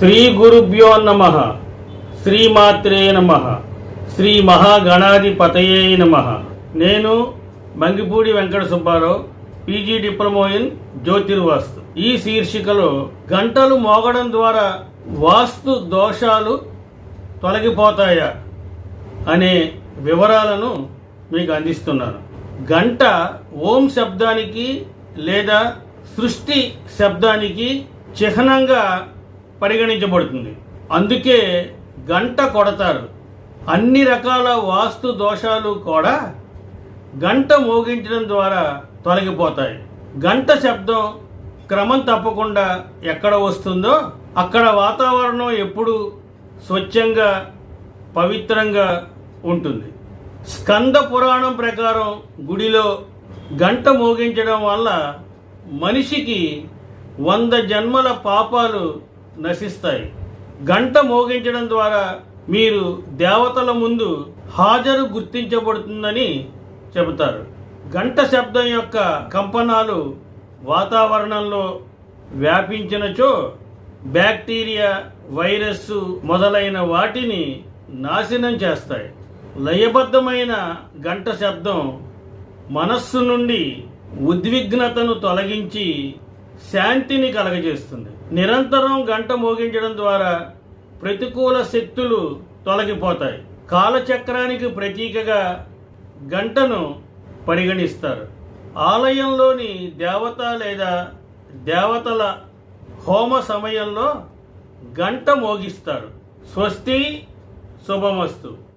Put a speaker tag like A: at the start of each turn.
A: శ్రీ గురుభ్యో నమః. శ్రీమాత్రే నమః. శ్రీ మహాగణాధిపతయే నమః. నేను Mangipudi Venkata Subbarao, PG diploma in జ్యోతిర్వాస్తు. ఈ శీర్షికలో గంటలు మోగడం ద్వారా వాస్తు దోషాలు తొలగిపోతాయా అనే వివరాలను మీకు అందిస్తున్నాను. గంట ఓం శబ్దానికి లేదా సృష్టి శబ్దానికి చిహ్నంగా పరిగణించబడుతుంది. అందుకే గంట కొడతారు. అన్ని రకాల వాస్తు దోషాలు కూడా గంట మోగించడం ద్వారా తొలగిపోతాయి. గంట శబ్దం క్రమం తప్పకుండా ఎక్కడ వస్తుందో అక్కడ వాతావరణం ఎప్పుడు స్వచ్ఛంగా పవిత్రంగా ఉంటుంది. స్కంద పురాణం ప్రకారం గుడిలో గంట మోగించడం వల్ల మనిషికి 100 జన్మల పాపాలు నశిస్తాయి. గంట మోగించడం ద్వారా మీరు దేవతల ముందు హాజరు గుర్తించబడుతుందని చెబుతారు. గంట శబ్దం యొక్క కంపనాలు వాతావరణంలో వ్యాపించినచో బ్యాక్టీరియా, వైరస్ మొదలైన వాటిని నాశనం చేస్తాయి. లయబద్ధమైన గంట శబ్దం మనస్సు నుండి ఉద్విగ్నతను తొలగించి శాంతిని కలగజేస్తుంది. నిరంతరం గంట మోగించడం ద్వారా ప్రతికూల శక్తులు తొలగిపోతాయి. కాలచక్రానికి ప్రతీకగా గంటను పరిగణిస్తారు. ఆలయంలోని దేవత లేదా దేవతల హోమ సమయంలో గంట మోగిస్తారు. స్వస్తి, శుభమస్తు.